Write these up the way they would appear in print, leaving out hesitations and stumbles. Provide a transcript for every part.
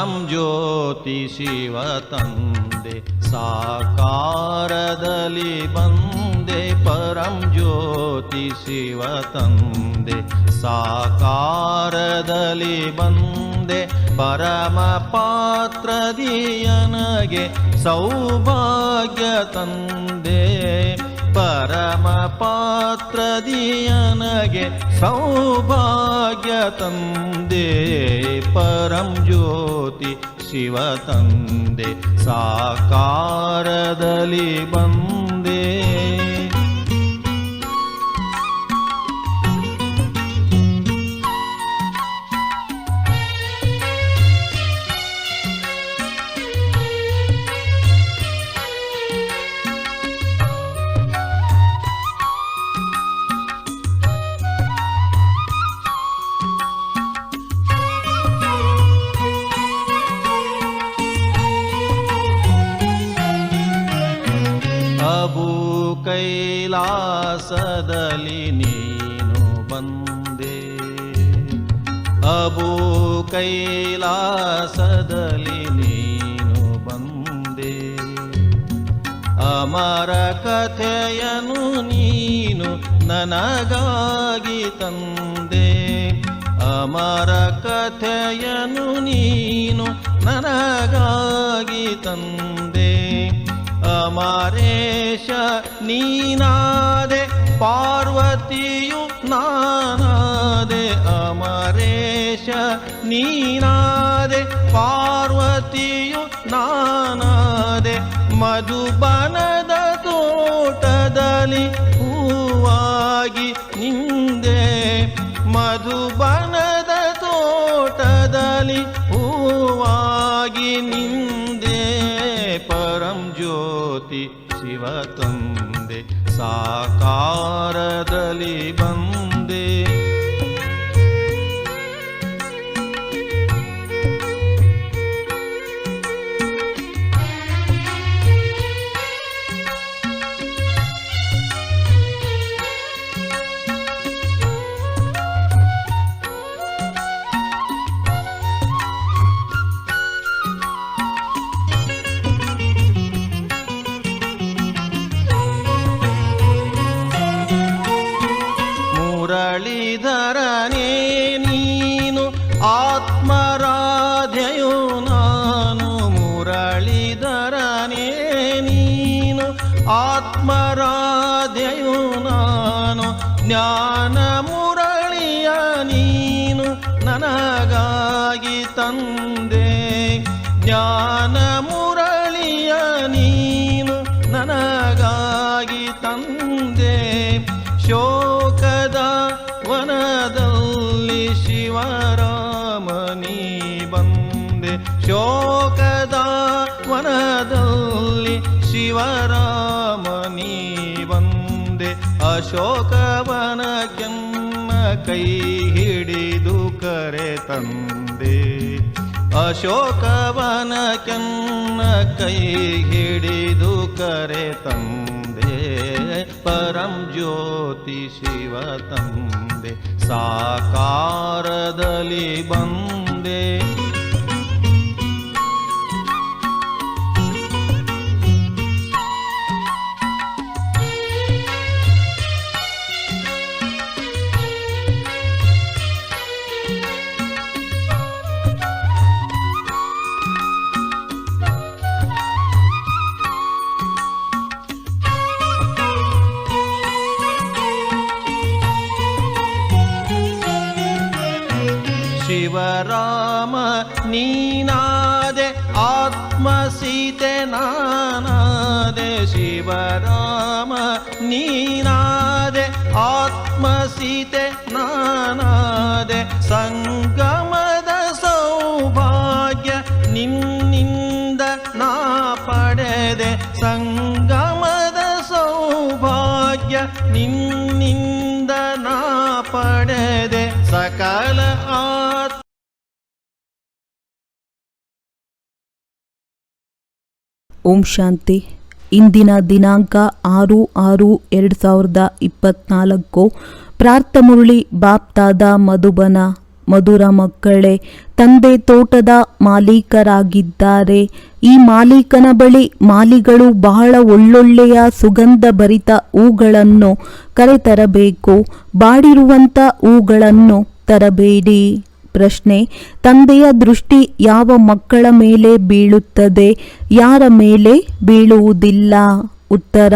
ಪರಂ ಜ್ಯೋತಿ ಶಿವ ತಂದೆ ಸಾಕಾರದಲ್ಲಿ ಬಂದೆ ಪರಂ ಜ್ಯೋತಿ ಶಿವ ತಂದೆ ಸಾಕಾರದಲ್ಲಿ ಬಂದೆ ಪರಮ ಪಾತ್ರದಿಯನಗೆ ಸೌಭಾಗ್ಯ ತಂದೆ ಪರಮ ಪಾತ್ರದಿಯನಗೆ ಸೌಭಾಗ್ಯ ತಂದೆ ಪರಂ ಜ್ಯೋತಿ ಶಿವ ತಂದೆ ಸಾಕಾರದಲ್ಲಿ ಬಂದೆ ಕೈಲಾಸದಲ್ಲಿ ನೀನು ಬಂದೆ ಅಬು ಕೈಲಾಸದಲ್ಲಿ ನೀನು ಬಂದೆ ಅಮರ ಕಥೆಯನು ನೀನು ನನಗಾಗಿ ತಂದೆ ಅಮರ ಕಥೆಯನು ನೀನು ನನಗಾಗಿ ತಂದೆ ಅಮರೇಶ ನೀನಾದೆ ಪಾರ್ವತಿಯು ನಾನಾದೆ ಅಮರೇಶ ನೀನಾದೆ ಪಾರ್ವತಿಯು ನಾನಾದೆ ಮಧುಬನದ ತೋಟದಲ್ಲಿ ಹೂವಾಗಿ ನಿಂದೆ ಮಧುಬನದ ತೋಟದಲ್ಲಿ ಹೂವಾಗಿ ನಿಂದೆ ಪರಂ ಜ್ಯೋತಿ ಶಿವ ತಂದೆ ಸಾಕಾರದಲ್ಲಿ ಬಂದೆ ಮುರಳೀಧರನೇ ನೀನು ಆತ್ಮರಾಧ್ಯಯು ನಾನು ಮುರಳೀಧರನೇ ನೀನು ಆತ್ಮರಾಧ್ಯಯು ನಾನು ಜ್ಞಾನ ಮುರಳಿಯ ನೀನು ನನಗಾಗಿ ತಂದೆ ಜ್ಞಾನ ಮುರಳಿಯ ನೀನು ನನಗಾಗಿ ತಂದೆ ಶೋಕದ ವನದಲ್ಲಿ ಶಿವರಾಮನಿ ಬಂದೆ ಶೋಕದ ವನದಲ್ಲಿ ಶಿವರಾಮನಿ ಬಂದೆ ಅಶೋಕವನ ಕೆನ್ನ ಕೈ ಹಿಡಿದು ಕರೆ ತಂದೆ ಅಶೋಕವನ ಕೆನ್ನ ಕೈ ಹಿಡಿದು ಕರೆ ತಂದೆ ಪರಂ ಜ್ಯೋತಿ ಶಿವ ತಂದೆ ಸಾಕಾರದಲ್ಲಿ ಬಂದೆ ಶಿವರಾಮ ನೀನಾದೆ ಆತ್ಮ ಸೀತೆ ನಾನಾದೆ ಶಿವರಾಮ ನೀನಾದೆ ಆತ್ಮ ಸೀತೆ ನಾನಾದೆ ಸಂಗಮದ ಸೌಭಾಗ್ಯ ನಿನ್ನಿಂದ ನಾ ಪಡೆದೆ ಸಂಗಮದ ಸೌಭಾಗ್ಯ ನಿನ್ನಿಂದ ನಾ ಪಡೆದೆ ಸಕಲ ಓಂ ಶಾಂತಿ. ಇಂದಿನ ದಿನಾಂಕ 6/6/2024. ಪ್ರಾರ್ಥಮುರಳಿ ಬಾಪ್ತಾದ ಮಧುಬನ ಮಧುರ ಮಕ್ಕಳೇ, ತಂದೆ ತೋಟದ ಮಾಲೀಕರಾಗಿದ್ದಾರೆ. ಈ ಮಾಲೀಕನ ಬಳಿ ಮಾಲಿಗಳು ಬಹಳ ಒಳ್ಳೊಳ್ಳೆಯ ಸುಗಂಧ ಭರಿತ ಹೂಗಳನ್ನು ಕರೆತರಬೇಕು. ಬಾಡಿರುವಂಥ ಹೂಗಳನ್ನು ತರಬೇಡಿ. ಪ್ರಶ್ನೆ: ತಂದೆಯ ದೃಷ್ಟಿ ಯಾವ ಮಕ್ಕಳ ಮೇಲೆ ಬೀಳುತ್ತದೆ, ಯಾರ ಮೇಲೆ ಬೀಳುವುದಿಲ್ಲ? ಉತ್ತರ: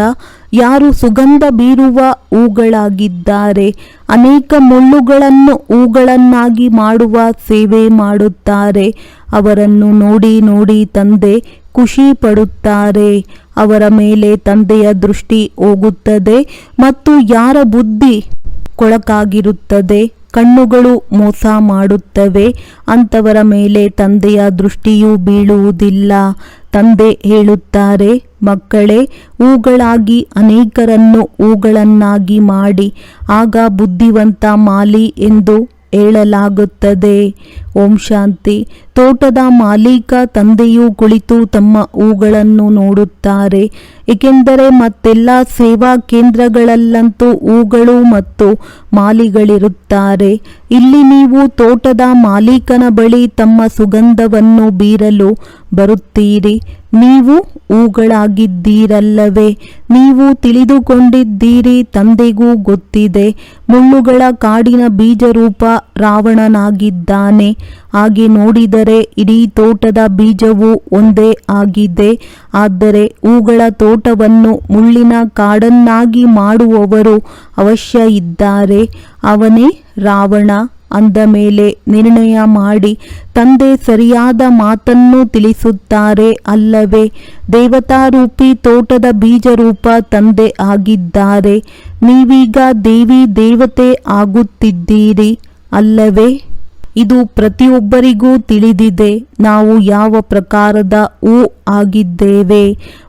ಯಾರು ಸುಗಂಧ ಬೀರುವ ಹೂಗಳಾಗಿದ್ದಾರೆ, ಅನೇಕ ಮುಳ್ಳುಗಳನ್ನು ಹೂಗಳನ್ನಾಗಿ ಮಾಡುವ ಸೇವೆ ಮಾಡುತ್ತಾರೆ, ಅವರನ್ನು ನೋಡಿ ನೋಡಿ ತಂದೆ ಖುಷಿ ಪಡುತ್ತಾರೆ. ಅವರ ಮೇಲೆ ತಂದೆಯ ದೃಷ್ಟಿ ಹೋಗುತ್ತದೆ. ಮತ್ತು ಯಾರ ಬುದ್ಧಿ ಕೊಳಕಾಗಿರುತ್ತದೆ, ಕಣ್ಣುಗಳು ಮೋಸ ಮಾಡುತ್ತವೆ, ಅಂಥವರ ಮೇಲೆ ತಂದೆಯ ದೃಷ್ಟಿಯೂ ಬೀಳುವುದಿಲ್ಲ. ತಂದೆ ಹೇಳುತ್ತಾರೆ, ಮಕ್ಕಳೇ, ಹೂಗಳಾಗಿ ಅನೇಕರನ್ನು ಹೂಗಳನ್ನಾಗಿ ಮಾಡಿ, ಆಗ ಬುದ್ಧಿವಂತ ಮಾಲಿ ಎಂದು ಹೇಳಲಾಗುತ್ತದೆ. ಓಂ ಶಾಂತಿ. ತೋಟದ ಮಾಲೀಕ ತಂದೆಯು ಕುಳಿತು ತಮ್ಮ ಹೂಗಳನ್ನು ನೋಡುತ್ತಾರೆ, ಏಕೆಂದರೆ ಮತ್ತೆಲ್ಲ ಸೇವಾ ಕೇಂದ್ರಗಳಲ್ಲಂತೂ ಹೂಗಳು ಮತ್ತು ಮಾಲಿಗಳಿರುತ್ತಾರೆ. ಇಲ್ಲಿ ನೀವು ತೋಟದ ಮಾಲೀಕನ ಬಳಿ ತಮ್ಮ ಸುಗಂಧವನ್ನು ಬೀರಲು ಬರುತ್ತೀರಿ. ನೀವು ಹೂಗಳಾಗಿದ್ದೀರಲ್ಲವೇ? ನೀವು ತಿಳಿದುಕೊಂಡಿದ್ದೀರಿ, ತಂದೆಗೂ ಗೊತ್ತಿದೆ. ಮುಳ್ಳುಗಳ ಕಾಡಿನ ಬೀಜರೂಪ ರಾವಣನಾಗಿದ್ದಾನೆ. ಹಾಗೆ ನೋಡಿದರೆ ಇಡೀ ತೋಟದ ಬೀಜವು ಒಂದೇ ಆಗಿದೆ. ಆದರೆ ಹೂಗಳ ತೋಟವನ್ನು ಮುಳ್ಳಿನ ಕಾಡನ್ನಾಗಿ ಮಾಡುವವರು ಅವಶ್ಯ ಇದ್ದಾರೆ. ಅವನೇ ರಾವಣ. ಅಂದ ಮೇಲೆ ನಿರ್ಣಯ ಮಾಡಿ ತಂದೆ ಸರಿಯಾದ ಮಾತನ್ನು ತಿಳಿಸುತ್ತಾರೆ ಅಲ್ಲವೇ? ದೇವತಾರೂಪಿ ತೋಟದ ಬೀಜರೂಪ ತಂದೆ ಆಗಿದ್ದಾರೆ. ನೀವೀಗ ದೇವಿ ದೇವತೆ ಆಗುತ್ತಿದ್ದೀರಿ ಅಲ್ಲವೇ? ಇದು ಪ್ರತಿಯೊಬ್ಬರಿಗೂ ತಿಳಿದಿದೆ. ನಾವು ಯಾವ ಪ್ರಕಾರದ ಹೂ ಆಗಿದ್ದೇವೆ.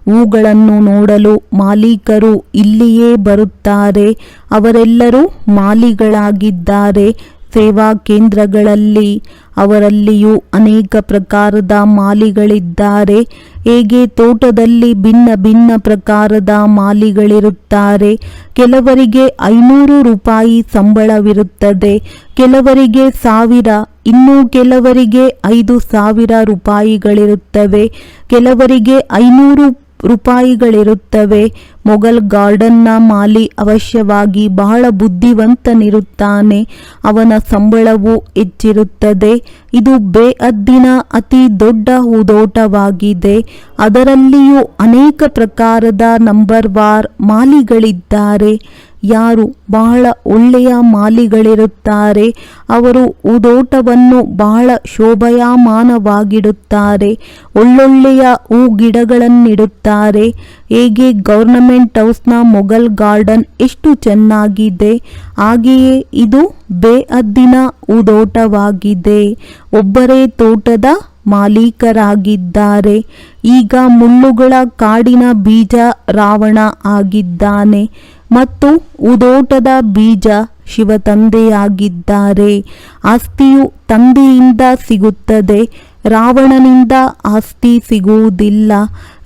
ಹೂಗಳನ್ನು ನೋಡಲು ಮಾಲೀಕರು ಇಲ್ಲಿಯೇ ಬರುತ್ತಾರೆ. ಅವರೆಲ್ಲರೂ ಮಾಲಿಗಳಾಗಿದ್ದಾರೆ. ಸೇವಾ ಕೇಂದ್ರಗಳಲ್ಲಿ ಅವರಲ್ಲಿಯೂ ಅನೇಕ ಪ್ರಕಾರದ ಮಾಲಿಗಳಿದ್ದಾರೆ. ಹೇಗೆ ತೋಟದಲ್ಲಿ ಭಿನ್ನ ಭಿನ್ನ ಪ್ರಕಾರದ ಮಾಲಿಗಳಿರುತ್ತಾರೆ. ಕೆಲವರಿಗೆ 500 ರೂಪಾಯಿ ಸಂಬಳವಿರುತ್ತದೆ, ಕೆಲವರಿಗೆ 1000, ಇನ್ನು ಕೆಲವರಿಗೆ 5,000 ರೂಪಾಯಿಗಳಿರುತ್ತವೆ, ಕೆಲವರಿಗೆ 500 ರೂಪಾಯಿಗಳಿರುತ್ತವೆ. ಮೊಘಲ್ ಗಾರ್ಡನ್ನ ಮಾಲಿ ಅವಶ್ಯವಾಗಿ ಬಹಳ ಬುದ್ಧಿವಂತನಿರುತ್ತಾನೆ. ಅವನ ಸಂಬಳವು ಹೆಚ್ಚಿರುತ್ತದೆ. ಇದು ಬೇಅದ್ದಿನ ಅತಿ ದೊಡ್ಡ ಹೂದೋಟವಾಗಿದೆ. ಅದರಲ್ಲಿಯೂ ಅನೇಕ ಪ್ರಕಾರದ ನಂಬರ್ವಾರ್ ಮಾಲಿಗಳಿದ್ದಾರೆ. ಯಾರು ಬಹಳ ಒಳ್ಳೆಯ ಮಾಲಿಗಳಿರುತ್ತಾರೆ, ಅವರು ಹೂದೋಟವನ್ನು ಬಹಳ ಶೋಭಾಯಮಾನವಾಗಿಡುತ್ತಾರೆ. ಒಳ್ಳೊಳ್ಳೆಯ ಹೂ ಗಿಡಗಳನ್ನಿಡುತ್ತಾರೆ. ಹೇಗೆ ಗವರ್ನಮೆಂಟ್ ಹೌಸ್ನ ಮೊಘಲ್ ಗಾರ್ಡನ್ ಎಷ್ಟು ಚೆನ್ನಾಗಿದೆ, ಹಾಗೆಯೇ ಇದು ಬೇಅದ್ದಿನ ಹೂದೋಟವಾಗಿದೆ. ಒಬ್ಬರೇ ತೋಟದ ಮಾಲೀಕರಾಗಿದ್ದಾರೆ. ಈಗ ಮುಳ್ಳುಗಳ ಕಾಡಿನ ಬೀಜ ರಾವಣ ಆಗಿದ್ದಾನೆ ಮತ್ತು ಹೂದೋಟದ ಬೀಜ ಶಿವ ತಂದೆಯಾಗಿದ್ದಾರೆ. ಆಸ್ತಿಯು ತಂದೆಯಿಂದ ಸಿಗುತ್ತದೆ. ರಾವಣನಿಂದ ಆಸ್ತಿ ಸಿಗುವುದಿಲ್ಲ.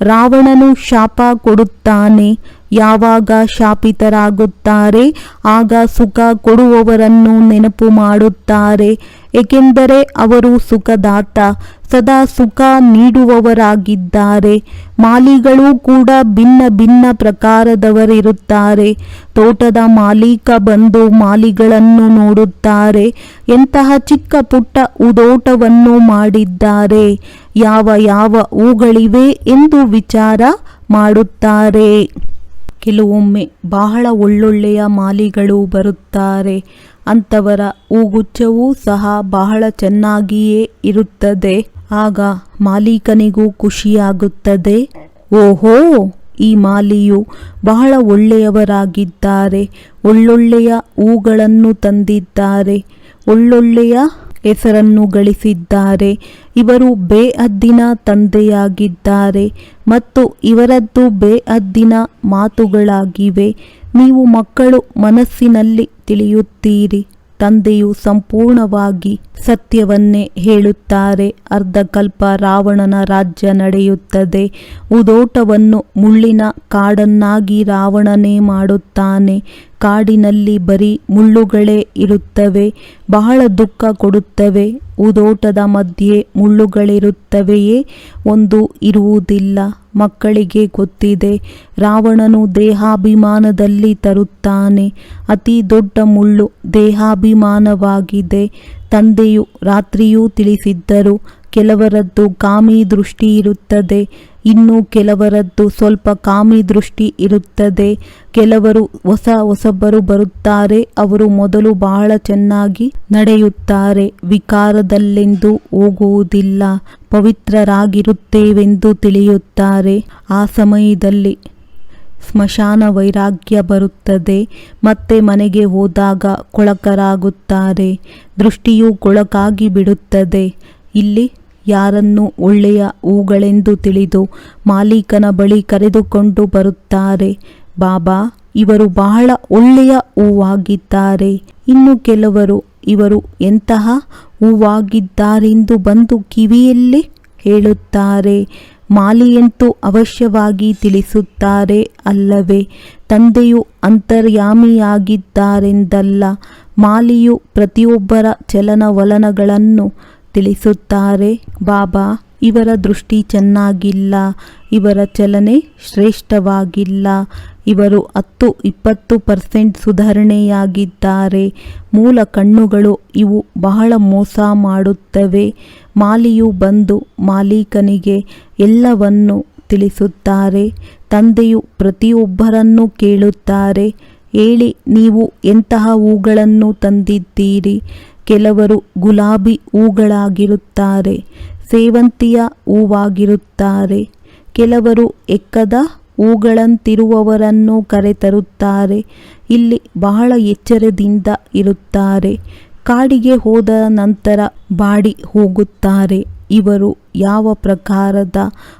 ರಾವಣನು ಶಾಪ ಕೊಡುತ್ತಾನೆ. ಯಾವಾಗ ಶಾಪಿತರಾಗುತ್ತಾರೆ ಆಗ ಸುಖ ಕೊಡುವವರನ್ನು ನೆನಪು ಮಾಡುತ್ತಾರೆ, ಏಕೆಂದರೆ ಅವರು ಸುಖದಾತ, ಸದಾ ಸುಖ ನೀಡುವವರಾಗಿದ್ದಾರೆ. ಮಾಲಿಗಳು ಕೂಡ ಭಿನ್ನ ಭಿನ್ನ ಪ್ರಕಾರದವರಿರುತ್ತಾರೆ. ತೋಟದ ಮಾಲೀಕ ಬಂದು ಮಾಲಿಗಳನ್ನು ನೋಡುತ್ತಾರೆ. ಎಂತಹ ಚಿಕ್ಕ ಪುಟ್ಟ ಹೂದೋಟವನ್ನು ಮಾಡಿದ್ದಾರೆ, ಯಾವ ಯಾವ ಹೂಗಳಿವೆ ಎಂದು ವಿಚಾರ ಮಾಡುತ್ತಾರೆ. ಕೆಲವೊಮ್ಮೆ ಬಹಳ ಒಳ್ಳೊಳ್ಳೆಯ ಮಾಲಿಗಳು ಬರುತ್ತಾರೆ. ಅಂಥವರ ಹೂಗುಚ್ಛವೂ ಸಹ ಬಹಳ ಚೆನ್ನಾಗಿಯೇ ಇರುತ್ತದೆ. ಆಗ ಮಾಲೀಕನಿಗೂ ಖುಷಿಯಾಗುತ್ತದೆ. ಓಹೋ, ಈ ಮಾಲಿಯು ಬಹಳ ಒಳ್ಳೆಯವರಾಗಿದ್ದಾರೆ, ಒಳ್ಳೊಳ್ಳೆಯ ಹೂಗಳನ್ನು ತಂದಿದ್ದಾರೆ, ಒಳ್ಳೊಳ್ಳೆಯ ಹೆಸರನ್ನು ಗಳಿಸಿದ್ದಾರೆ. ಇವರು ಬೇಅದ್ದಿನ ತಂದೆಯಾಗಿದ್ದಾರೆ ಮತ್ತು ಇವರದ್ದು ಬೇಅದ್ದಿನ ಮಾತುಗಳಾಗಿವೆ. ನೀವು ಮಕ್ಕಳು ಮನಸ್ಸಿನಲ್ಲಿ ತಿಳಿಯುತ್ತೀರಿ. ತಂದೆಯು ಸಂಪೂರ್ಣವಾಗಿ ಸತ್ಯವನ್ನೇ ಹೇಳುತ್ತಾರೆ. ಅರ್ಧಕಲ್ಪ ರಾವಣನ ರಾಜ್ಯ ನಡೆಯುತ್ತದೆ. ಹೂದೋಟವನ್ನು ಮುಳ್ಳಿನ ಕಾಡನ್ನಾಗಿ ರಾವಣನೇ ಮಾಡುತ್ತಾನೆ. ಕಾಡಿನಲ್ಲಿ ಬರೀ ಮುಳ್ಳುಗಳೇ ಇರುತ್ತವೆ, ಬಹಳ ದುಃಖ ಕೊಡುತ್ತವೆ. ಉದೋಟದ ಮಧ್ಯೆ ಮುಳ್ಳುಗಳಿರುತ್ತವೆಯೇ, ಒಂದು ಇರುವುದಿಲ್ಲ. ಮಕ್ಕಳಿಗೆ ಗೊತ್ತಿದೆ, ರಾವಣನು ದೇಹಾಭಿಮಾನದಲ್ಲಿ ತರುತ್ತಾನೆ. ಅತಿ ದೊಡ್ಡ ಮುಳ್ಳು ದೇಹಾಭಿಮಾನವಾಗಿದೆ. ತಂದೆಯು ರಾತ್ರಿಯೂ ತಿಳಿಸಿದ್ದರು, ಕೆಲವರದ್ದು ಕಾಮಿ ದೃಷ್ಟಿ ಇರುತ್ತದೆ, ಇನ್ನು ಕೆಲವರದ್ದು ಸ್ವಲ್ಪ ಕಾಮಿ ದೃಷ್ಟಿ ಇರುತ್ತದೆ. ಕೆಲವರು ಹೊಸಬರು ಬರುತ್ತಾರೆ, ಅವರು ಮೊದಲು ಬಹಳ ಚೆನ್ನಾಗಿ ನಡೆಯುತ್ತಾರೆ, ವಿಕಾರದಲ್ಲೆಂದು ಹೋಗುವುದಿಲ್ಲ, ಪವಿತ್ರರಾಗಿರುತ್ತೇವೆಂದು ತಿಳಿಯುತ್ತಾರೆ. ಆ ಸಮಯದಲ್ಲಿ ಸ್ಮಶಾನ ವೈರಾಗ್ಯ ಬರುತ್ತದೆ. ಮತ್ತೆ ಮನೆಗೆ ಹೋದಾಗ ಕೊಳಕರಾಗುತ್ತಾರೆ, ದೃಷ್ಟಿಯು ಕೊಳಕಾಗಿ ಬಿಡುತ್ತದೆ. ಇಲ್ಲಿ ಯಾರನ್ನು ಒಳ್ಳೆಯ ಹೂಗಳೆಂದು ತಿಳಿದು ಮಾಲೀಕನ ಬಳಿ ಕರೆದುಕೊಂಡು ಬರುತ್ತಾರೆ. ಬಾಬಾ, ಇವರು ಬಹಳ ಒಳ್ಳೆಯ ಹೂವಾಗಿದ್ದಾರೆ. ಇನ್ನು ಕೆಲವರು ಇವರು ಎಂತಹ ಹೂವಾಗಿದ್ದಾರೆಂದು ಬಂದು ಕಿವಿಯಲ್ಲಿ ಹೇಳುತ್ತಾರೆ. ಮಾಲಿಯಂತೂ ಅವಶ್ಯವಾಗಿ ತಿಳಿಸುತ್ತಾರೆ ಅಲ್ಲವೇ? ತಂದೆಯು ಅಂತರ್ಯಾಮಿಯಾಗಿದ್ದಾರೆಂದಲ್ಲ, ಮಾಲಿಯು ಪ್ರತಿಯೊಬ್ಬರ ಚಲನವಲನಗಳನ್ನು ತಿಳಿಸುತ್ತಾರೆ. ಬಾಬಾ, ಇವರ ದೃಷ್ಟಿ ಚೆನ್ನಾಗಿಲ್ಲ, ಇವರ ಚಲನೆ ಶ್ರೇಷ್ಠವಾಗಿಲ್ಲ, ಇವರು 10-20% ಸುಧಾರಣೆಯಾಗಿದ್ದಾರೆ. ಮೂಲ ಕಣ್ಣುಗಳು ಇವು ಬಹಳ ಮೋಸ ಮಾಡುತ್ತವೆ. ಮಾಲಿಯು ಬಂದು ಮಾಲೀಕನಿಗೆ ಎಲ್ಲವನ್ನು ತಿಳಿಸುತ್ತಾರೆ. ತಂದೆಯು ಪ್ರತಿಯೊಬ್ಬರನ್ನು ಕೇಳುತ್ತಾರೆ, ಹೇಳಿ, ನೀವು ಎಂತಹ ಹೂಗಳನ್ನು ತಂದಿದ್ದೀರಿ? ಕೆಲವರು ಗುಲಾಬಿ ಹೂಗಳಾಗಿರುತ್ತಾರೆ, ಸೇವಂತಿಯ ಹೂವಾಗಿರುತ್ತಾರೆ. ಕೆಲವರು ಎಕ್ಕದ ಹೂಗಳಂತಿರುವವರನ್ನು ಕರೆತರುತ್ತಾರೆ. ಇಲ್ಲಿ ಬಹಳ ಎಚ್ಚರದಿಂದ ಇರುತ್ತಾರೆ. ಕಾಡಿಗೆ ಹೋದ ನಂತರ ಬಾಡಿ ಹೋಗುತ್ತಾರೆ. ಇವರು ಯಾವ ಪ್ರಕಾರದ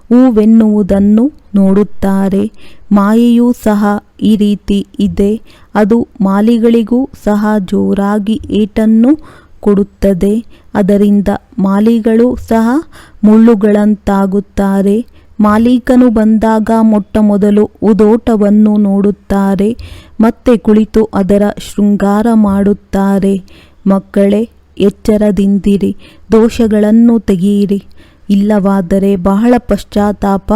ಹೂವೆನ್ನುವುದನ್ನು ನೋಡುತ್ತಾರೆ. ಮಾಯೆಯೂ ಸಹ ಈ ರೀತಿ ಇದೆ. ಅದು ಮಾಲಿಗಳಿಗೂ ಸಹ ಜೋರಾಗಿ ಏಟನ್ನು ಕೊಡುತ್ತದೆ. ಅದರಿಂದ ಮಾಲಿಗಳು ಸಹ ಮುಳ್ಳುಗಳಂತಾಗುತ್ತಾರೆ. ಮಾಲೀಕನು ಬಂದಾಗ ಮೊಟ್ಟಮೊದಲು ಉದೋಟವನ್ನು ನೋಡುತ್ತಾರೆ, ಮತ್ತೆ ಕುಳಿತು ಅದರ ಶೃಂಗಾರ ಮಾಡುತ್ತಾರೆ. ಮಕ್ಕಳೇ, ಎಚ್ಚರದಿಂದಿರಿ, ದೋಷಗಳನ್ನು ತೆಗೆಯಿರಿ, ಇಲ್ಲವಾದರೆ ಬಹಳ ಪಶ್ಚಾತ್ತಾಪ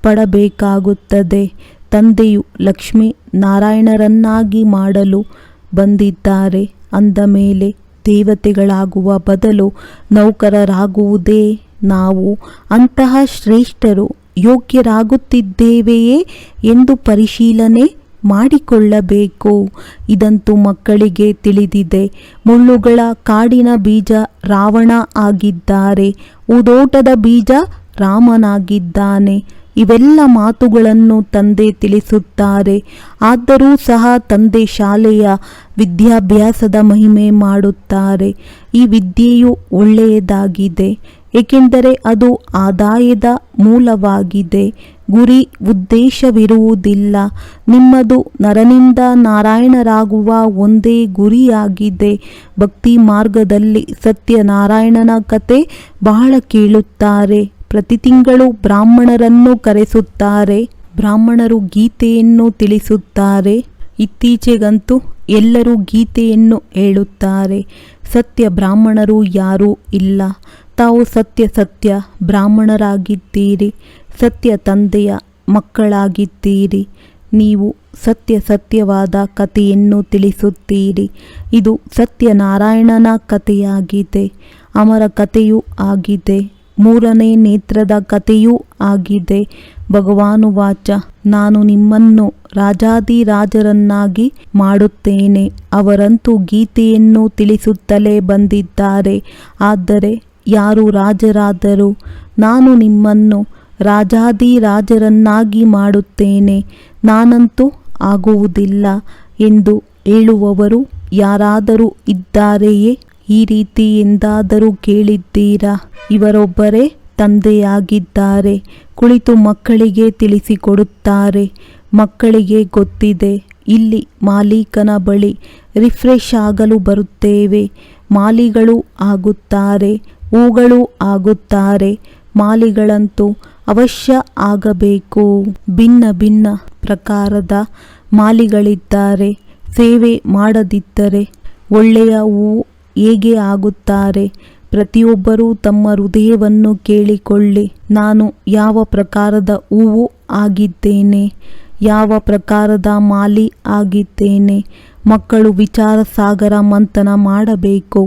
ಪಡಬೇಕಾಗುತ್ತದೆ. ತಂದೆಯು ಲಕ್ಷ್ಮೀ ನಾರಾಯಣರನ್ನಾಗಿ ಮಾಡಲು ಬಂದಿದ್ದಾರೆ ಅಂದ ಮೇಲೆ ದೇವತೆಗಳಾಗುವ ಬದಲು ನೌಕರರಾಗುವುದೇ ನಾವು ಅಂತಹ ಶ್ರೇಷ್ಠರು ಯೋಗ್ಯರಾಗುತ್ತಿದ್ದೇವೆಯೇ ಎಂದು ಪರಿಶೀಲನೆ ಮಾಡಿಕೊಳ್ಳಬೇಕು. ಇದಂತೂ ಮಕ್ಕಳಿಗೆ ತಿಳಿದಿದೆ. ಮುಳ್ಳುಗಳ ಕಾಡಿನ ಬೀಜ ರಾವಣ ಆಗಿದ್ದಾರೆ, ಉದೋಟದ ಬೀಜ ರಾಮನಾಗಿದ್ದಾನೆ. ಇವೆಲ್ಲ ಮಾತುಗಳನ್ನು ತಂದೆ ತಿಳಿಸುತ್ತಾರೆ. ಆದರೂ ಸಹ ತಂದೆ ಶಾಲೆಯ ವಿದ್ಯಾಭ್ಯಾಸದ ಮಹಿಮೆ ಮಾಡುತ್ತಾರೆ. ಈ ವಿದ್ಯೆಯು ಒಳ್ಳೆಯದಾಗಿದೆ, ಏಕೆಂದರೆ ಅದು ಆದಾಯದ ಮೂಲವಾಗಿದೆ. ಗುರಿ ಉದ್ದೇಶವಿರುವುದಿಲ್ಲ. ನಿಮ್ಮದು ನರನಿಂದ ನಾರಾಯಣರಾಗುವ ಒಂದೇ ಗುರಿಯಾಗಿದೆ. ಭಕ್ತಿ ಮಾರ್ಗದಲ್ಲಿ ಸತ್ಯನಾರಾಯಣನ ಕತೆ ಬಹಳ ಕೇಳುತ್ತಾರೆ. ಪ್ರತಿ ತಿಂಗಳು ಬ್ರಾಹ್ಮಣರನ್ನು ಕರೆಸುತ್ತಾರೆ. ಬ್ರಾಹ್ಮಣರು ಗೀತೆಯನ್ನು ತಿಳಿಸುತ್ತಾರೆ. ಇತ್ತೀಚೆಗಂತೂ ಎಲ್ಲರೂ ಗೀತೆಯನ್ನು ಹೇಳುತ್ತಾರೆ. ಸತ್ಯ ಬ್ರಾಹ್ಮಣರು ಯಾರೂ ಇಲ್ಲ. ತಾವು ಸತ್ಯ ಬ್ರಾಹ್ಮಣರಾಗಿದ್ದೀರಿ, ಸತ್ಯ ತಂದೆಯ ಮಕ್ಕಳಾಗಿದ್ದೀರಿ. ನೀವು ಸತ್ಯವಾದ ಕಥೆಯನ್ನು ತಿಳಿಸುತ್ತೀರಿ. ಇದು ಸತ್ಯನಾರಾಯಣನ ಕಥೆಯಾಗಿದೆ, ಅಮರ ಕಥೆಯೂ ಆಗಿದೆ, ಮೂರನೇ ನೇತ್ರದ ಕಥೆಯೂ ಆಗಿದೆ. ಭಗವಾನುವಾಚ, ನಾನು ನಿಮ್ಮನ್ನು ರಾಜಾದಿರಾಜರನ್ನಾಗಿ ಮಾಡುತ್ತೇನೆ. ಅವರಂತೂ ಗೀತೆಯನ್ನು ತಿಳಿಸುತ್ತಲೇ ಬಂದಿದ್ದಾರೆ. ಆದರೆ ಯಾರು ರಾಜರಾದರು? ನಾನು ನಿಮ್ಮನ್ನು ರಾಜಾದಿರಾಜರನ್ನಾಗಿ ಮಾಡುತ್ತೇನೆ, ನಾನಂತೂ ಆಗುವುದಿಲ್ಲ ಎಂದು ಹೇಳುವವರು ಯಾರಾದರೂ ಇದ್ದಾರೆಯೇ? ಈ ರೀತಿ ಎಂದಾದರೂ ಕೇಳಿದ್ದೀರಾ? ಇವರೊಬ್ಬರೇ ತಂದೆಯಾಗಿದ್ದಾರೆ. ಕುಳಿತು ಮಕ್ಕಳಿಗೆ ತಿಳಿಸಿಕೊಡುತ್ತಾರೆ. ಮಕ್ಕಳಿಗೆ ಗೊತ್ತಿದೆ, ಇಲ್ಲಿ ಮಾಲೀಕನ ಬಳಿ ರಿಫ್ರೆಶ್ ಆಗಲು ಬರುತ್ತೇವೆ. ಮಾಲಿಗಳು ಆಗುತ್ತಾರೆ, ಹೂಗಳು ಆಗುತ್ತಾರೆ. ಮಾಲಿಗಳಂತೂ ಅವಶ್ಯ ಆಗಬೇಕು. ಭಿನ್ನ ಭಿನ್ನ ಪ್ರಕಾರದ ಮಾಲಿಗಳಿದ್ದಾರೆ. ಸೇವೆ ಮಾಡದಿದ್ದರೆ ಒಳ್ಳೆಯ ಹೂವು ಹೇಗೆ ಆಗುತ್ತಾರೆ? ಪ್ರತಿಯೊಬ್ಬರೂ ತಮ್ಮ ಹೃದಯವನ್ನು ಕೇಳಿಕೊಳ್ಳಿ. ನಾನು ಯಾವ ಪ್ರಕಾರದ ಹೂವು ಆಗಿದ್ದೇನೆ? ಯಾವ ಪ್ರಕಾರದ ಮಾಲಿ ಆಗಿದ್ದೇನೆ? ಮಕ್ಕಳು ವಿಚಾರ ಸಾಗರ ಮಂಥನ ಮಾಡಬೇಕು.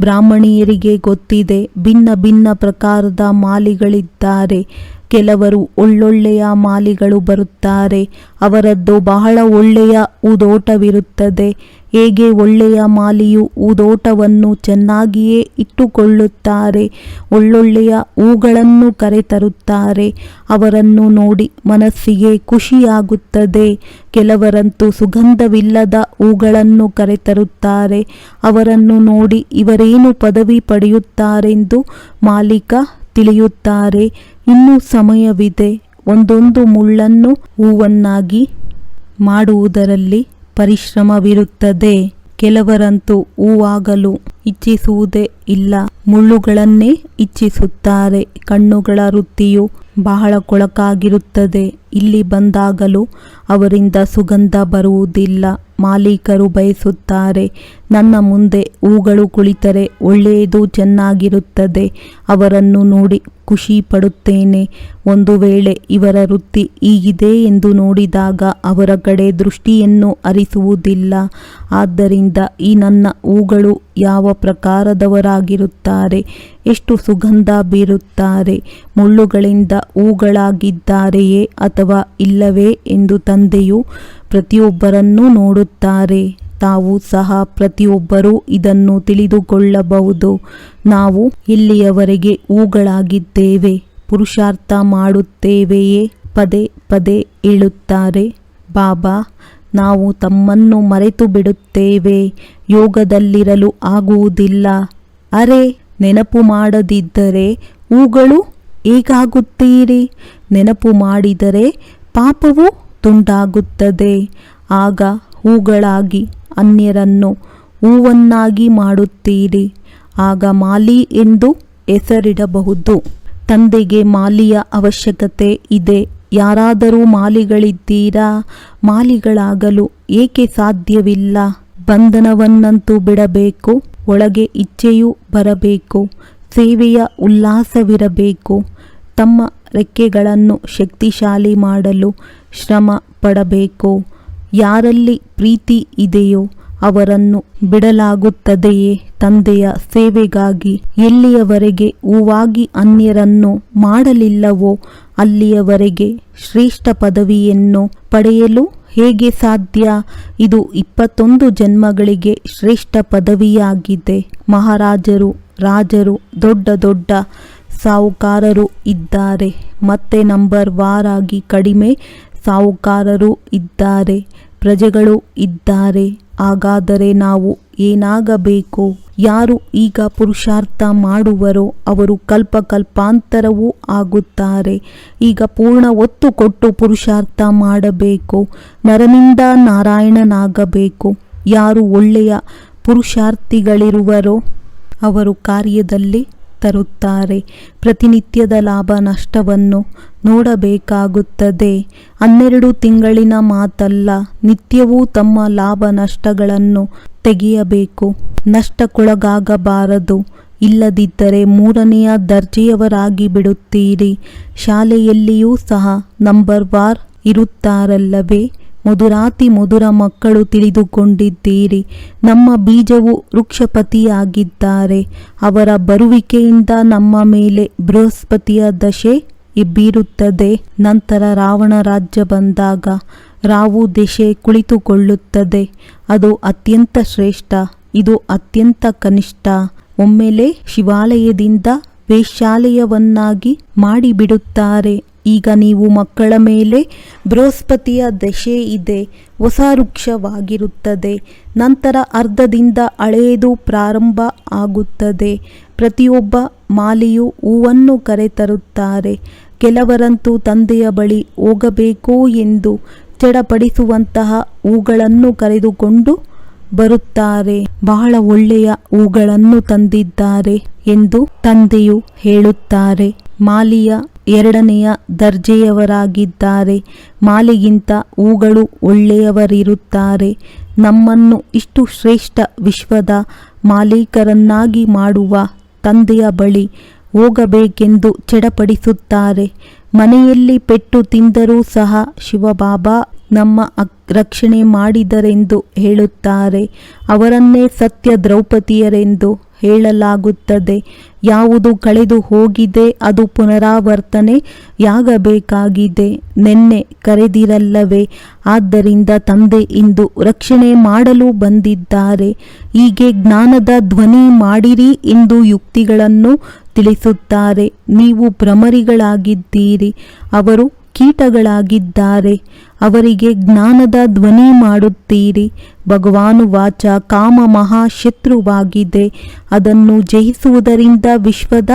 ಬ್ರಾಹ್ಮಣಿಯರಿಗೆ ಗೊತ್ತಿದೆ, ಭಿನ್ನ ಭಿನ್ನ ಪ್ರಕಾರದ ಮಾಲಿಗಳಿದ್ದಾರೆ. ಕೆಲವರು ಒಳ್ಳೊಳ್ಳೆಯ ಮಾಲಿಗಳು ಬರುತ್ತಾರೆ, ಅವರದ್ದು ಬಹಳ ಒಳ್ಳೆಯ ಹೂದೋಟವಿರುತ್ತದೆ. ಹೇಗೆ ಒಳ್ಳೆಯ ಮಾಲಿಯು ಹೂದೋಟವನ್ನು ಚೆನ್ನಾಗಿಯೇ ಇಟ್ಟುಕೊಳ್ಳುತ್ತಾರೆ, ಒಳ್ಳೊಳ್ಳೆಯ ಹೂಗಳನ್ನು ಕರೆತರುತ್ತಾರೆ. ಅವರನ್ನು ನೋಡಿ ಮನಸ್ಸಿಗೆ ಖುಷಿಯಾಗುತ್ತದೆ. ಕೆಲವರಂತೂ ಸುಗಂಧವಿಲ್ಲದ ಹೂಗಳನ್ನು ಕರೆತರುತ್ತಾರೆ. ಅವರನ್ನು ನೋಡಿ ಇವರೇನು ಪದವಿ ಪಡೆಯುತ್ತಾರೆಂದು ಮಾಲೀಕ ತಿಳಿಯುತ್ತಾರೆ. ಇನ್ನೂ ಸಮಯವಿದೆ. ಒಂದೊಂದು ಮುಳ್ಳನ್ನು ಹೂವನ್ನಾಗಿ ಮಾಡುವುದರಲ್ಲಿ ಪರಿಶ್ರಮವಿರುತ್ತದೆ. ಕೆಲವರಂತೂ ಹೂವಾಗಲು ಇಚ್ಛಿಸುವುದೇ ಇಲ್ಲ, ಮುಳ್ಳುಗಳನ್ನೇ ಇಚ್ಛಿಸುತ್ತಾರೆ. ಕಣ್ಣುಗಳ ವೃತ್ತಿಯು ಬಹಳ ಕೊಳಕಾಗಿರುತ್ತದೆ. ಇಲ್ಲಿ ಬಂದಾಗಲೂ ಅವರಿಂದ ಸುಗಂಧ ಬರುವುದಿಲ್ಲ. ಮಾಲೀಕರು ಬಯಸುತ್ತಾರೆ, ನನ್ನ ಮುಂದೆ ಹೂಗಳು ಕುಳಿತರೆ ಒಳ್ಳೆಯದು, ಚೆನ್ನಾಗಿರುತ್ತದೆ. ಅವರನ್ನು ನೋಡಿ ಖುಷಿ ಪಡುತ್ತೇನೆ. ಒಂದು ವೇಳೆ ಇವರ ವೃತ್ತಿ ಹೀಗಿದೆ ಎಂದು ನೋಡಿದಾಗ ಅವರ ಕಡೆ ದೃಷ್ಟಿಯನ್ನು ಹರಿಸುವುದಿಲ್ಲ. ಆದ್ದರಿಂದ ಈ ನನ್ನ ಹೂಗಳು ಯಾವ ಪ್ರಕಾರದವರಾಗಿರುತ್ತಾರೆ, ಎಷ್ಟು ಸುಗಂಧ ಬೀರುತ್ತಾರೆ, ಮುಳ್ಳುಗಳಿಂದ ಹೂಗಳಾಗಿದ್ದಾರೆಯೇ ಅಥವಾ ಇಲ್ಲವೇ ಎಂದು ತಂದೆಯು ಪ್ರತಿಯೊಬ್ಬರನ್ನೂ ನೋಡುತ್ತಾರೆ. ತಾವು ಸಹ ಪ್ರತಿಯೊಬ್ಬರೂ ಇದನ್ನು ತಿಳಿದುಕೊಳ್ಳಬಹುದು. ನಾವು ಇಲ್ಲಿಯವರೆಗೆ ಹೂಗಳಾಗಿದ್ದೇವೆ, ಪುರುಷಾರ್ಥ ಮಾಡುತ್ತೇವೆಯೇ? ಪದೇ ಪದೇ ಹೇಳುತ್ತಾರೆ ಬಾಬಾ. ನಾವು ತಮ್ಮನ್ನು ಮರೆತು ಬಿಡುತ್ತೇವೆ, ಯೋಗದಲ್ಲಿರಲು ಆಗುವುದಿಲ್ಲ. ಅರೆ, ನೆನಪು ಮಾಡದಿದ್ದರೆ ಹೂಗಳು ಹೇಗಾಗುತ್ತೀರಿ? ನೆನಪು ಮಾಡಿದರೆ ಪಾಪವು ತುಂಡಾಗುತ್ತದೆ. ಆಗ ಹೂಗಳಾಗಿ ಅನ್ಯರನ್ನು ಹೂವನ್ನಾಗಿ ಮಾಡುತ್ತೀರಿ. ಆಗ ಮಾಲಿ ಎಂದು ಹೆಸರಿಡಬಹುದು. ತಂದೆಗೆ ಮಾಲಿಯ ಅವಶ್ಯಕತೆ ಇದೆ. ಯಾರಾದರೂ ಮಾಲಿಗಳಿದ್ದೀರಾ? ಮಾಲಿಗಳಾಗಲು ಏಕೆ ಸಾಧ್ಯವಿಲ್ಲ? ಬಂಧನವನ್ನಂತೂ ಬಿಡಬೇಕು. ಒಳಗೆ ಇಚ್ಛೆಯೂ ಬರಬೇಕು. ಸೇವೆಯ ಉಲ್ಲಾಸವಿರಬೇಕು. ತಮ್ಮ ರೆಕ್ಕೆಗಳನ್ನು ಶಕ್ತಿಶಾಲಿ ಮಾಡಲು ಶ್ರಮ ಪಡಬೇಕು. ಯಾರಲ್ಲಿ ಪ್ರೀತಿ ಇದೆಯೋ ಅವರನ್ನು ಬಿಡಲಾಗುತ್ತದೆಯೇ ತಂದೆಯ ಸೇವೆಗಾಗಿ? ಎಲ್ಲಿಯವರೆಗೆ ಹೂವಾಗಿ ಅನ್ಯರನ್ನು ಮಾಡಲಿಲ್ಲವೋ ಅಲ್ಲಿಯವರೆಗೆ ಶ್ರೇಷ್ಠ ಪದವಿಯನ್ನು ಪಡೆಯಲು ಹೇಗೆ ಸಾಧ್ಯ? ಇದು 21 ಜನ್ಮಗಳಿಗೆ ಶ್ರೇಷ್ಠ ಪದವಿಯಾಗಿದೆ. ಮಹಾರಾಜರು, ರಾಜರು, ದೊಡ್ಡ ದೊಡ್ಡ ಸಾಹುಕಾರರು ಇದ್ದಾರೆ. ಮತ್ತೆ ನಂಬರ್ ವಾರಾಗಿ ಕಡಿಮೆ ಸಾಹುಕಾರರು ಇದ್ದಾರೆ, ಪ್ರಜೆಗಳು ಇದ್ದಾರೆ. ಹಾಗಾದರೆ ನಾವು ಏನಾಗಬೇಕು? ಯಾರು ಈಗ ಪುರುಷಾರ್ಥ ಮಾಡುವರೋ ಅವರು ಕಲ್ಪಾಂತರವೂ ಆಗುತ್ತಾರೆ. ಈಗ ಪೂರ್ಣ ಒತ್ತು ಕೊಟ್ಟು ಪುರುಷಾರ್ಥ ಮಾಡಬೇಕು. ನರನಿಂದ ನಾರಾಯಣನಾಗಬೇಕು. ಯಾರು ಒಳ್ಳೆಯ ಪುರುಷಾರ್ಥಿಗಳಿರುವರೋ ಅವರು ಕಾರ್ಯದಲ್ಲಿ ತರುತ್ತಾರೆ. ಪ್ರತಿನಿತ್ಯದ ಲಾಭ ನಷ್ಟವನ್ನು ನೋಡಬೇಕಾಗುತ್ತದೆ. 12 ತಿಂಗಳಿನ ಮಾತಲ್ಲ, ನಿತ್ಯವೂ ತಮ್ಮ ಲಾಭ ನಷ್ಟಗಳನ್ನು ತೆಗೆಯಬೇಕು. ನಷ್ಟಕ್ಕೊಳಗಾಗಬಾರದು. ಇಲ್ಲದಿದ್ದರೆ 3ನೆಯ ದರ್ಜೆಯವರಾಗಿ ಬಿಡುತ್ತೀರಿ. ಶಾಲೆಯಲ್ಲಿಯೂ ಸಹ ನಂಬರ್ ವಾರ್ ಇರುತ್ತಾರಲ್ಲವೇ? ಮಧುರಾತಿ ಮಧುರ ಮಕ್ಕಳು ತಿಳಿದುಕೊಂಡಿದ್ದೀರಿ. ನಮ್ಮ ಬೀಜವು ವೃಕ್ಷಪತಿಯಾಗಿದ್ದಾರೆ. ಅವರ ಬರುವಿಕೆಯಿಂದ ನಮ್ಮ ಮೇಲೆ ಬೃಹಸ್ಪತಿಯ ದಶೆ ಬೀರುತ್ತದೆ. ನಂತರ ರಾವಣ ರಾಜ್ಯ ಬಂದಾಗ ರಾವು ದಶೆ ಕುಳಿತುಕೊಳ್ಳುತ್ತದೆ. ಅದು ಅತ್ಯಂತ ಶ್ರೇಷ್ಠ, ಇದು ಅತ್ಯಂತ ಕನಿಷ್ಠ. ಒಮ್ಮೆಲೆ ಶಿವಾಲಯದಿಂದ ವೇಶ್ಯಾಲಯವನ್ನಾಗಿ ಮಾಡಿಬಿಡುತ್ತಾರೆ. ಈಗ ನೀವು ಮಕ್ಕಳ ಮೇಲೆ ಬೃಹಸ್ಪತಿಯ ದಶೆ ಇದೆ. ಹೊಸ ವೃಕ್ಷವಾಗಿರುತ್ತದೆ. ನಂತರ ಅರ್ಧದಿಂದ ಹಳೆಯದು ಪ್ರಾರಂಭ ಆಗುತ್ತದೆ. ಪ್ರತಿಯೊಬ್ಬ ಮಾಲಿಯು ಹೂವನ್ನು ಕರೆತರುತ್ತಾರೆ. ಕೆಲವರಂತೂ ತಂದೆಯ ಬಳಿ ಹೋಗಬೇಕು ಎಂದು ಚಡಪಡಿಸುವಂತಹ ಹೂಗಳನ್ನು ಕರೆದುಕೊಂಡು ಬರುತ್ತಾರೆ. ಬಹಳ ಒಳ್ಳೆಯ ಹೂಗಳನ್ನು ತಂದಿದ್ದಾರೆ ಎಂದು ತಂದೆಯು ಹೇಳುತ್ತಾರೆ. ಮಾಲಿಯ ಎರಡನೆಯ ದರ್ಜೆಯವರಾಗಿದ್ದಾರೆ. ಮಾಲೆಗಿಂತ ಹೂಗಳು ಒಳ್ಳೆಯವರಿರುತ್ತಾರೆ. ನಮ್ಮನ್ನು ಇಷ್ಟು ಶ್ರೇಷ್ಠ ವಿಶ್ವದ ಮಾಲೀಕರನ್ನಾಗಿ ಮಾಡುವ ತಂದೆಯ ಬಳಿ ಹೋಗಬೇಕೆಂದು ಚಡಪಡಿಸುತ್ತಾರೆ. ಮನೆಯಲ್ಲಿ ಪೆಟ್ಟು ತಿಂದರೂ ಸಹ ಶಿವಬಾಬಾ ನಮ್ಮ ರಕ್ಷಣೆ ಮಾಡಿದರೆಂದು ಹೇಳುತ್ತಾರೆ. ಅವರನ್ನೇ ಸತ್ಯ ದ್ರೌಪದಿಯರೆಂದು ಹೇಳಲಾಗುತ್ತದೆ. ಯಾವುದು ಕಳೆದು ಹೋಗಿದೆ ಅದು ಪುನರಾವರ್ತನೆಯಾಗಬೇಕಾಗಿದೆ. ನೆನ್ನೆ ಕರೆದಿರಲ್ಲವೇ? ಆದ್ದರಿಂದ ತಂದೆ ಇಂದು ರಕ್ಷಣೆ ಮಾಡಲು ಬಂದಿದ್ದಾರೆ. ಹೀಗೆ ಜ್ಞಾನದ ಧ್ವನಿ ಮಾಡಿರಿ ಎಂದು ಯುಕ್ತಿಗಳನ್ನು ತಿಳಿಸುತ್ತಾರೆ. ನೀವು ಭ್ರಮರಿಗಳಾಗಿದ್ದೀರಿ, ಅವರು ಕೀಟಗಳಾಗಿದ್ದಾರೆ. ಅವರಿಗೆ ಜ್ಞಾನದ ಧ್ವನಿ ಮಾಡುತ್ತೀರಿ. ಭಗವಾನು ವಾಚ ಕಾಮ ಮಹಾಶತ್ರುವಾಗಿದೆ. ಅದನ್ನು ಜಯಿಸುವುದರಿಂದ ವಿಶ್ವದ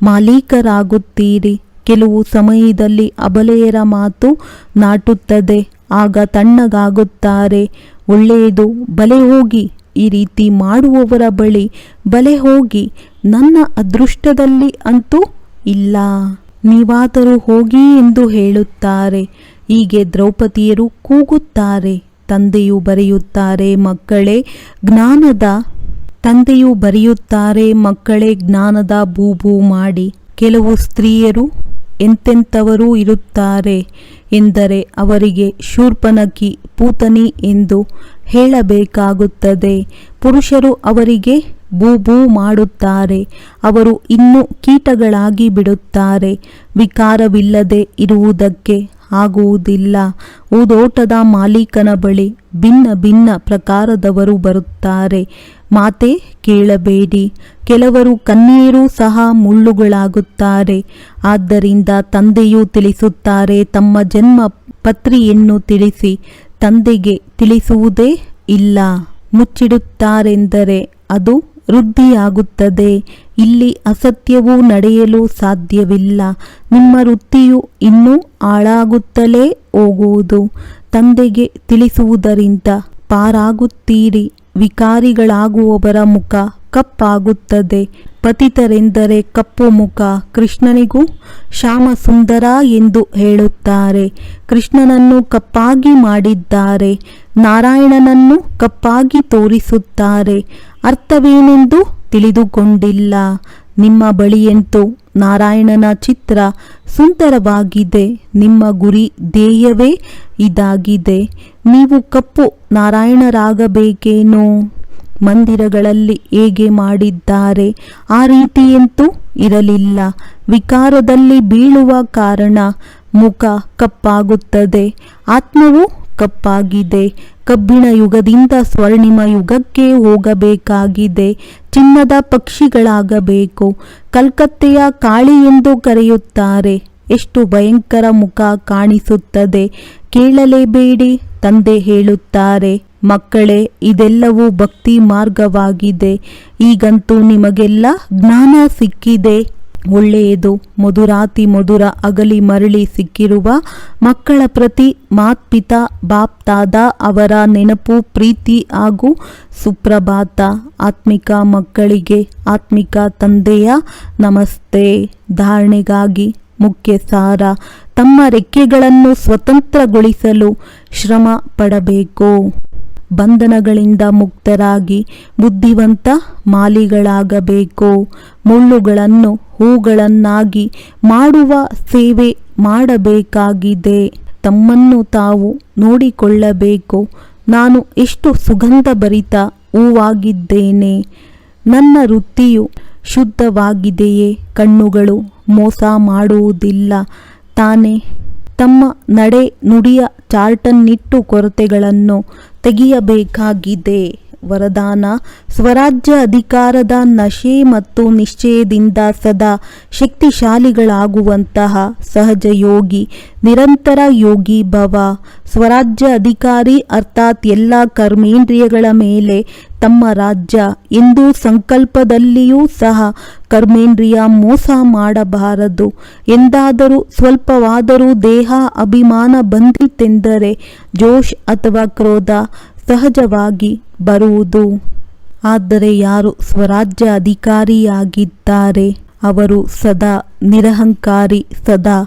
ಮಾಲೀಕರಾಗುತ್ತೀರಿ. ಕೆಲವು ಸಮಯದಲ್ಲಿ ಅಬಲೆಯರ ಮಾತು ನಾಟುತ್ತದೆ, ಆಗ ತಣ್ಣಗಾಗುತ್ತಾರೆ. ಒಳ್ಳೆಯದು, ಬಲೆ ಹೋಗಿ. ಈ ರೀತಿ ಮಾಡುವವರ ಬಳಿ ಬಲೆ ಹೋಗಿ. ನನ್ನ ಅದೃಷ್ಟದಲ್ಲಿ ಅಂತೂ ಇಲ್ಲ, ನೀವಾದರೂ ಹೋಗಿ ಎಂದು ಹೇಳುತ್ತಾರೆ. ಹೀಗೆ ದ್ರೌಪದಿಯರು ಕೂಗುತ್ತಾರೆ. ತಂದೆಯು ಬರೆಯುತ್ತಾರೆ, ಮಕ್ಕಳೇ ಜ್ಞಾನದ ಬೂಬು ಮಾಡಿ. ಕೆಲವು ಸ್ತ್ರೀಯರು ಎಂತೆಂಥವರೂ ಇರುತ್ತಾರೆ ಎಂದರೆ ಅವರಿಗೆ ಶೂರ್ಪನಖಿ ಪೂತನಿ ಎಂದು ಹೇಳಬೇಕಾಗುತ್ತದೆ. ಪುರುಷರು ಅವರಿಗೆ ಬೂಬೂ ಮಾಡುತ್ತಾರೆ. ಅವರು ಇನ್ನೂ ಕೀಟಗಳಾಗಿ ಬಿಡುತ್ತಾರೆ. ವಿಕಾರವಿಲ್ಲದೆ ಇರುವುದಕ್ಕೆ ಆಗುವುದಿಲ್ಲ. ಊದೋಟದ ಮಾಲೀಕನ ಬಳಿ ಭಿನ್ನ ಭಿನ್ನ ಪ್ರಕಾರದವರು ಬರುತ್ತಾರೆ. ಮಾತೆ ಕೇಳಬೇಡಿ. ಕೆಲವರು ಕನ್ಯೆಯರೂ ಸಹ ಮುಳ್ಳುಗಳಾಗುತ್ತಾರೆ. ಆದ್ದರಿಂದ ತಂದೆಯು ತಿಳಿಸುತ್ತಾರೆ, ತಮ್ಮ ಜನ್ಮ ಪತ್ರಿಯನ್ನು ತಿಳಿಸಿ. ತಂದೆಗೆ ತಿಳಿಸುವುದೇ ಇಲ್ಲ. ಮುಚ್ಚಿಡುತ್ತಾರೆಂದರೆ ಅದು ವೃದ್ಧಿಯಾಗುತ್ತದೆ. ಇಲ್ಲಿ ಅಸತ್ಯವೂ ನಡೆಯಲು ಸಾಧ್ಯವಿಲ್ಲ. ನಿಮ್ಮ ವೃತ್ತಿಯು ಇನ್ನೂ ಹಾಳಾಗುತ್ತಲೇ ಹೋಗುವುದು. ತಂದೆಗೆ ತಿಳಿಸುವುದರಿಂದ ಪಾರಾಗುತ್ತೀರಿ. ವಿಕಾರಿಗಳಾಗುವವರ ಮುಖ ಕಪ್ಪಾಗುತ್ತದೆ. ಪತಿತರೆಂದರೆ ಕಪ್ಪು ಮುಖ. ಕೃಷ್ಣನಿಗೂ ಶ್ಯಾಮ ಸುಂದರ ಎಂದು ಹೇಳುತ್ತಾರೆ. ಕೃಷ್ಣನನ್ನು ಕಪ್ಪಾಗಿ ಮಾಡಿದ್ದಾರೆ. ನಾರಾಯಣನನ್ನು ಕಪ್ಪಾಗಿ ತೋರಿಸುತ್ತಾರೆ. ಅರ್ಥವೇನೆಂದು ತಿಳಿದುಕೊಂಡಿಲ್ಲ. ನಿಮ್ಮ ಬಳಿಯಂತೂ ನಾರಾಯಣನ ಚಿತ್ರ ಸುಂದರವಾಗಿದೆ. ನಿಮ್ಮ ಗುರಿ ಧ್ಯೇಯವೇ ಇದಾಗಿದೆ. ನೀವು ಕಪ್ಪು ನಾರಾಯಣರಾಗಬೇಕೇನೋ? ಮಂದಿರಗಳಲ್ಲಿ ಹೇಗೆ ಮಾಡಿದ್ದಾರೆ ಆ ರೀತಿಯಂತೂ ಇರಲಿಲ್ಲ. ವಿಕಾರದಲ್ಲಿ ಬೀಳುವ ಕಾರಣ ಮುಖ ಕಪ್ಪಾಗುತ್ತದೆ. ಆತ್ಮವು ಕಪ್ಪಾಗಿದೆ. ಕಬ್ಬಿಣ ಯುಗದಿಂದ ಸ್ವರ್ಣಿಮ ಯುಗಕ್ಕೆ ಹೋಗಬೇಕಾಗಿದೆ. ಚಿನ್ನದ ಪಕ್ಷಿಗಳಾಗಬೇಕು. ಕಲ್ಕತ್ತೆಯ ಕಾಳಿ ಎಂದು ಕರೆಯುತ್ತಾರೆ. ಎಷ್ಟು ಭಯಂಕರ ಮುಖ ಕಾಣಿಸುತ್ತದೆ. ಕೇಳಲೇಬೇಡಿ. ತಂದೆ ಹೇಳುತ್ತಾರೆ, ಮಕ್ಕಳೇ, ಇದೆಲ್ಲವೂ ಭಕ್ತಿ ಮಾರ್ಗವಾಗಿದೆ. ಈಗಂತೂ ನಿಮಗೆಲ್ಲ ಜ್ಞಾನ ಸಿಕ್ಕಿದೆ. ಒಳ್ಳೆಯದು. ಮಧುರಾತಿ ಮಧುರ ಅಗಲಿ ಮರಳಿ ಸಿಕ್ಕಿರುವ ಮಕ್ಕಳ ಪ್ರತಿ ಮಾತ್ಪಿತಾ ಬಾಪ್ ದಾದಾ ಅವರ ನೆನಪು, ಪ್ರೀತಿ ಹಾಗೂ ಸುಪ್ರಭಾತ. ಆತ್ಮಿಕ ಮಕ್ಕಳಿಗೆ ಆತ್ಮಿಕ ತಂದೆಯ ನಮಸ್ತೆ. ಧಾರಣೆಗಾಗಿ ಮುಖ್ಯ ಸಾರ: ತಮ್ಮ ರೆಕ್ಕೆಗಳನ್ನು ಸ್ವತಂತ್ರಗೊಳಿಸಲು ಶ್ರಮ ಪಡಬೇಕು. ಬಂಧನಗಳಿಂದ ಮುಕ್ತರಾಗಿ ಬುದ್ಧಿವಂತ ಮಾಲಿಗಳಾಗಬೇಕು. ಮುಳ್ಳುಗಳನ್ನು ಹೂಗಳನ್ನಾಗಿ ಮಾಡುವ ಸೇವೆ ಮಾಡಬೇಕಾಗಿದೆ. ತಮ್ಮನ್ನು ತಾವು ನೋಡಿಕೊಳ್ಳಬೇಕು. ನಾನು ಎಷ್ಟು ಸುಗಂಧಭರಿತ ಹೂವಾಗಿದ್ದೇನೆ. ನನ್ನ ವೃತ್ತಿಯು ಶುದ್ಧವಾಗಿದೆಯೇ? ಕಣ್ಣುಗಳು ಮೋಸ ಮಾಡುವುದಿಲ್ಲ ತಾನೇ? ತಮ್ಮ ನಡೆ ನುಡಿಯ ಚಾರ್ಟನ್ನಿಟ್ಟು ಕೊರತೆಗಳನ್ನು ತೆಗೆಯಬೇಕಾಗಿದೆ. ವರದಾನ: ಸ್ವರಾಜ್ಯ ಅಧಿಕಾರದ ನಶೆ ಮತ್ತು ನಿಶ್ಚಯದಿಂದ ಸದಾ ಶಕ್ತಿಶಾಲಿಗಳಾಗುವಂತಹ ಸಹಜ ಯೋಗಿ, ನಿರಂತರ ಯೋಗಿ ಭವ. ಸ್ವರಾಜ್ಯ ಅಧಿಕಾರಿ ಅರ್ಥಾತ್ ಎಲ್ಲ ಕರ್ಮೇಂದ್ರಿಯಗಳ ಮೇಲೆ ತಮ್ಮ ರಾಜ್ಯ ಎಂದು ಸಂಕಲ್ಪದಲ್ಲಿಯೂ ಸಹ ಕರ್ಮೇಂದ್ರಿಯ ಮೋಸ ಮಾಡಬಾರದು. ಎಂದಾದರೂ ಸ್ವಲ್ಪವಾದರೂ ದೇಹ ಅಭಿಮಾನ ಬಂದಿತೆಂದರೆ ಜೋಶ್ ಅಥವಾ ಕ್ರೋಧ ಸಹಜವಾಗಿ ಬರುವುದು. ಆದರೆ ಯಾರು ಸ್ವರಾಜ್ಯ ಅಧಿಕಾರಿಯಾಗಿದ್ದಾರೆ ಅವರು ಸದಾ ನಿರಹಂಕಾರಿ, ಸದಾ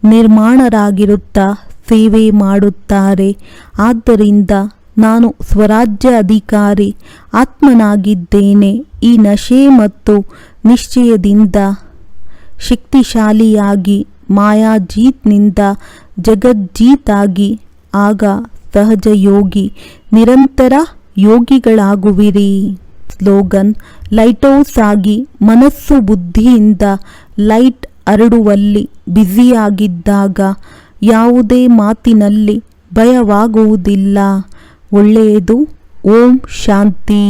ನಿರ್ಮಾಣರಾಗಿರುತ್ತಾ ಸೇವೆ ಮಾಡುತ್ತಾರೆ. ಆದ್ದರಿಂದ ನಾನು ಸ್ವರಾಜ್ಯ ಅಧಿಕಾರಿ ಆತ್ಮನಾಗಿದ್ದೇನೆ. ಈ ನಶೆ ಮತ್ತು ನಿಶ್ಚಯದಿಂದ ಶಕ್ತಿಶಾಲಿಯಾಗಿ ಮಾಯಾಜೀತ್ನಿಂದ ಜಗಜ್ಜೀತಾಗಿ ಆಗ ಸಹಜ ಯೋಗಿ ನಿರಂತರ ಯೋಗಿಗಳಾಗುವಿರಿ. ಸ್ಲೋಗನ್: ಲೈಟ್ಹೌಸ್ ಆಗಿ ಮನಸ್ಸು ಬುದ್ಧಿಯಿಂದ ಲೈಟ್ ಹರಡುವಲ್ಲಿ ಬ್ಯುಸಿಯಾಗಿದ್ದಾಗ ಯಾವುದೇ ಮಾತಿನಲ್ಲಿ ಭಯವಾಗುವುದಿಲ್ಲ. ಒಳ್ಳೆಯದು. ಓಂ ಶಾಂತಿ.